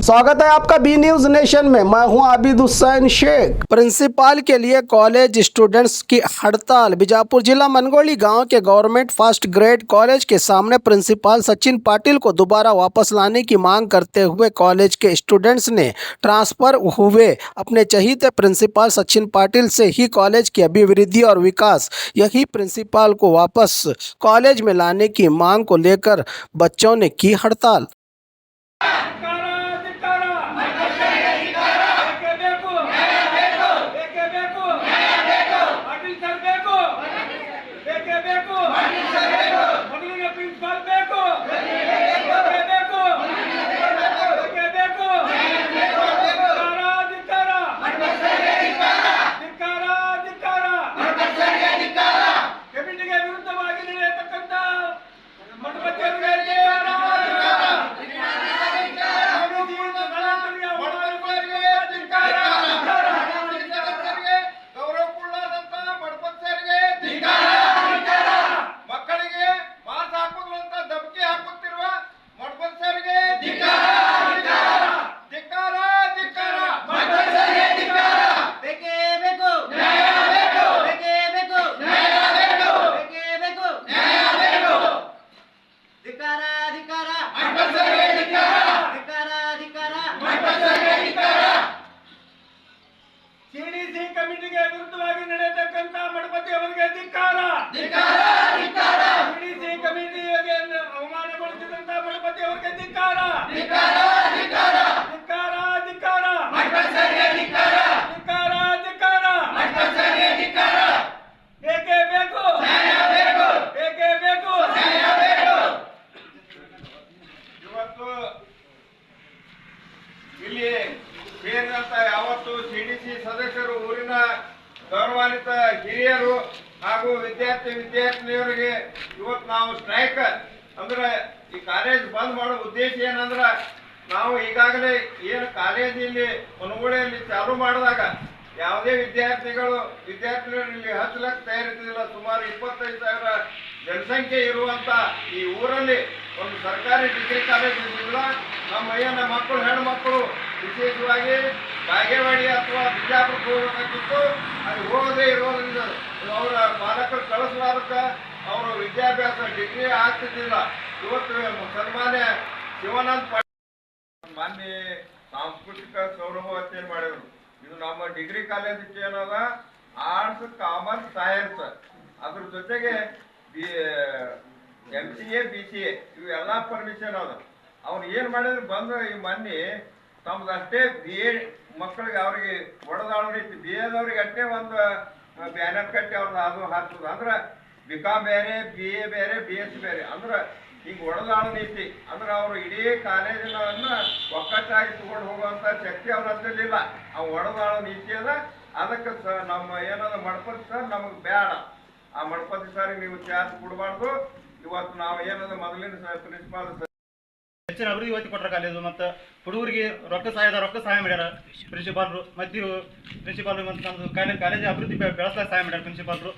स्वागत है आपका बी न्यूज नेशन में। मैं हूं आबिद हुसैन शेख। प्रिंसिपल के लिए कॉलेज स्टूडेंट्स की हड़ताल। बीजापुर जिला मनगोली गांव के गवर्नमेंट फर्स्ट ग्रेड कॉलेज के सामने प्रिंसिपल सचिन पाटिल को दोबारा वापस लाने की मांग करते हुए कॉलेज के स्टूडेंट्स ने ट्रांसफर हुए अपने चहीते प्रिंसिपल सचिन पाटिल से ही कॉलेज की अभिवृद्धि और विकास, यही प्रिंसिपल को वापस कॉलेज में लाने की मांग को लेकर बच्चों ने की हड़ताल। ಸಿಡಿಸಿ ಕಮಿಟಿಗೆ ವಿರುದ್ಧವಾಗಿ ನಡೆಯತಕ್ಕಂತ ಮಠಪತಿ ಅವರಿಗೆ ಧಿಕ್ಕಾರ. ಸಿಡಿಸಿ ಕಮಿಟಿಗೆ ಅವಮಾನಗೊಳಿಸಿದಂತ ಮಠಪತಿ ಅವರಿಗೆ ಧಿಕ್ಕಾರ. ಬೇಕೇ ಬೇಕು. ಇವತ್ತು ಇಲ್ಲಿ ಸೇರಿದಂತ ಯಾವತ್ತು ಸಿಡಿಸಿ ಸದಸ್ಯರು, ಊರಿನ ಗೌರವಾನ್ವಿತ ಹಿರಿಯರು ಹಾಗೂ ವಿದ್ಯಾರ್ಥಿನಿಯರಿಗೆ ಇವತ್ತು ನಾವು ಸ್ಟ್ರೈಕ್ ಅಂದ್ರೆ ಈ ಕಾಲೇಜ್ ಬಂದ್ ಮಾಡೋ ಉದ್ದೇಶ ಏನಂದ್ರ, ನಾವು ಈಗಾಗಲೇ ಏನು ಕಾಲೇಜಿಲ್ಲಿ ಮನಗುಳಿಯಲ್ಲಿ ಚಾಲು ಮಾಡಿದಾಗ ಯಾವುದೇ ವಿದ್ಯಾರ್ಥಿನಿಯರು ಇಲ್ಲಿ ಹಚ್ಚಲಕ್ಕೆ ತಯಾರಿದ್ದಿಲ್ಲ. ಸುಮಾರು 25,000 ಜನಸಂಖ್ಯೆ ಇರುವಂತ ಈ ಊರಲ್ಲಿ ಒಂದು ಸರ್ಕಾರಿ ಡಿಗ್ರಿ ಕಾಲೇಜ್ ಇರಲಿಲ್ಲ. ನಮ್ಮ ಏನು ಮಕ್ಕಳು, ಹೆಣ್ಣು ಮಕ್ಕಳು ವಿಶೇಷವಾಗಿ ಬಾಗೇವಾಡಿ ಅಥವಾ ಬಿಜಾಪುರಕ್ಕೆ ಹೋಗಬೇಕಾಗಿತ್ತು. ಅದು ಹೋಗದೇ ಇರೋದ್ರಿಂದ ಅವರ ಪಾಲಕರು ಕಳಿಸಲಾರಕ್ಕ ಅವರ ವಿದ್ಯಾಭ್ಯಾಸ ಡಿಗ್ರಿ ಆಗ್ತಿದ್ದಿಲ್ಲ. ಇವತ್ತು ಸನ್ಮಾನ್ಯ ಶಿವಾನಂದ ಪಾಟೀಲ್ ಮಾನ್ಯ ಸಾಂಸ್ಕೃತಿಕ ಸೌರಭವತೆಯನ್ನು ಮಾಡಿದ್ರು. ಇದು ನಮ್ಮ ಡಿಗ್ರಿ ಕಾಲೇಜಕ್ಕೆ ಏನದ ಆರ್ಟ್ಸ್, ಕಾಮರ್ಸ್, ಸೈನ್ಸ್, ಅದ್ರ ಜೊತೆಗೆ MCA, BCA ಇವೆಲ್ಲ ಪರ್ಮಿಷನ್ ಅದ. ಅವ್ರು ಏನ್ ಮಾಡಿದ್ರು, ಬಂದು ಈ ಮೊನ್ನೆ ತಮ್ದಷ್ಟೇ BA ಮಕ್ಕಳಿಗೆ ಅವ್ರಿಗೆ ಒಡೆದಾಳೋ ರೀತಿ BAದವ್ರಿಗೆ ಅಷ್ಟೇ ಒಂದು ಬ್ಯಾನರ್ ಕಟ್ಟಿ ಅವ್ರದ್ದು ಅದು ಹಾಕ್ತದ. ಅಂದ್ರೆ BCom ಬೇರೆ, BA ಬೇರೆ, BSc ಬೇರೆ, ಅಂದ್ರೆ ಈಗ ಒಡೆದಾಳೋ ನೀತಿ. ಅಂದ್ರೆ ಅವರು ಇಡೀ ಕಾಲೇಜಿನ ಒಕ್ಕಟ್ಟಾಗಿ ತಗೊಂಡು ಹೋಗುವಂತ ಶಕ್ತಿ ಅವ್ರ ಹತ್ತಿರಲಿಲ್ಲ. ಆ ಒಡೆದಾಳೋ ನೀತಿ ಅದ. ಅದಕ್ಕೆ ನಮ್ಮ ಏನದ ಮಠಪತಿ ಸರ್ ನಮಗೆ ಬೇಡ, ಆ ಮಠಪತಿ ಸರ್ ನೀವು ಚಾರ್ಜ್ ಕೊಡಬಾರ್ದು. ಇವತ್ತು ನಾವು ಏನದ ಮೊದಲಿನ ಪ್ರಿನ್ಸಿಪಾಲ್ ಹೆಚ್ಚಿನ ಅಭಿವೃದ್ಧಿ ಒತ್ತಿ ಕೊಟ್ಟರೆ ಕಾಲೇಜು ಮತ್ತು ಹುಡುಗರಿಗೆ ರೊಕ್ಕ ಸಹಾಯ ಮಾಡ್ಯಾರ ಪ್ರಿನ್ಸಿಪಾಲ್ರು. ಮತ್ತು ಪ್ರಿನ್ಸಿಪಾಲ್ರು ಮತ್ತು ನಮ್ಮದು ಕಾಲೇಜ್ ಅಭಿವೃದ್ಧಿ ಬೆಳೆಸಲಿಕ್ಕೆ ಸಹಾಯ ಮಾಡ್ಯಾರ ಪ್ರಿನ್ಸಿಪಾಲ್ರು.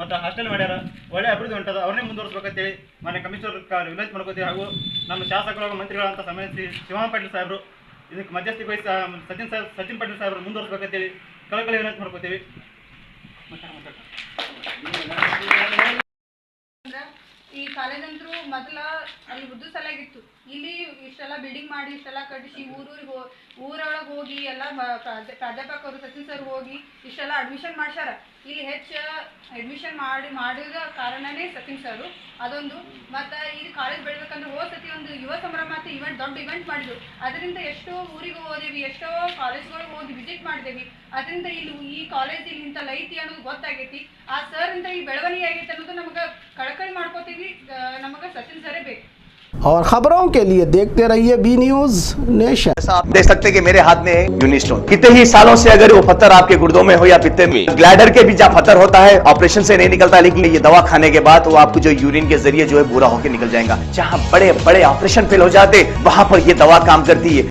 ಮತ್ತು ಹಾಸ್ಟೆಲ್ ಮಾಡ್ಯಾರ, ಒಳ್ಳೆ ಅಭಿವೃದ್ಧಿ ಹೊಂಟದ. ಅವ್ರನ್ನೇ ಮುಂದುವರಿಸ್ಬೇಕಂತೇಳಿ ಮಾನ್ಯ ಕಮಿಷನರ್ ವಿನಂತಿ ಮಾಡ್ಕೋತೀವಿ. ಹಾಗೂ ನಮ್ಮ ಶಾಸಕರು ಮಂತ್ರಿಗಳಂತ ಸಮಯ ಶಿವಾನಂದ ಪಾಟೀಲ್ ಸಾಹೇಬರು ಇದಕ್ಕೆ ಮಧ್ಯಸ್ಥಿಕೆ ವಹಿಸಿ ಸಚಿನ್ ಪಾಟೀಲ್ ಸಾಹೇಬರು ಮುಂದುವರಿಸ್ಬೇಕಂತೇಳಿ ಕಳಕಳಿ ವಿನಂತಿ ಮಾಡ್ಕೋತೀವಿ. ಈ ಕಾಲೇಜ್ ಅಂತೂ ಮೊದಲ ಅಲ್ಲಿ ಉದ್ದು ಸಲಾಗಿತ್ತು. ಇಲ್ಲಿ ಇಷ್ಟೆಲ್ಲ ಬಿಲ್ಡಿಂಗ್ ಮಾಡಿ ಇಷ್ಟೆಲ್ಲ ಕಟ್ಟಿಸಿ ಊರೊಳಗೆ ಹೋಗಿ ಎಲ್ಲ ಪ್ರಾಧ್ಯಾಪಕರು ಸಚಿನ್ ಸರ್ ಹೋಗಿ ಇಷ್ಟೆಲ್ಲ ಅಡ್ಮಿಷನ್ ಮಾಡ್ಸ್ಯಾರ. ಇಲ್ಲಿ ಹೆಚ್ಚು ಅಡ್ಮಿಷನ್ ಮಾಡಿದ ಕಾರಣನೇ ಸಚಿನ್ ಸರ್. ಅದೊಂದು. ಮತ್ತು ಈ ಕಾಲೇಜ್ ಬೆಳಿಬೇಕಂದ್ರೆ ಹೋದ ಸತಿ ಒಂದು ಯುವ ಸಂಭ್ರಮ ಅಂತ ದೊಡ್ಡ ಇವೆಂಟ್ ಮಾಡಿದ್ರು. ಅದರಿಂದ ಎಷ್ಟೋ ಊರಿಗೆ ಹೋದೇವಿ, ಎಷ್ಟೋ ಕಾಲೇಜ್ಗಳಿಗೆ ಹೋಗಿ ವಿಸಿಟ್ ಮಾಡಿದೇವಿ. ಅದರಿಂದ ಇಲ್ಲಿ ಈ ಕಾಲೇಜ್ ಇಲ್ಲಿ ಇಂಥ ಐತಿ ಅನ್ನೋದು ಗೊತ್ತಾಗೈತಿ. ಆ ಸರ್ ಇಂಥ ಈ ಬೆಳವಣಿಗೆ ಆಗೈತೆ ಅನ್ನೋದು ನಮಗೆ ಕಳಕಳಿ ಮಾಡ್ಕೋತೀವಿ. ನಮಗೆ ಸಚಿನ್ ಸರೇ ಬೇಕು. और खबरों के लिए देखते रहिए बी न्यूज नेशन। आप देख सकते हैं कि मेरे हाथ में यूनिस्टोन, कितने ही सालों से अगर वो पत्थर आपके गुर्दों में हो या पित्ते में, ग्लैडर के भी जहाँ पत्थर होता है ऑपरेशन से नहीं निकलता, लेकिन ये दवा खाने के बाद वो आपको जो यूरिन के जरिए जो है पूरा होकर निकल जाएगा। जहाँ बड़े बड़े ऑपरेशन फेल हो जाते वहां पर ये दवा काम करती है।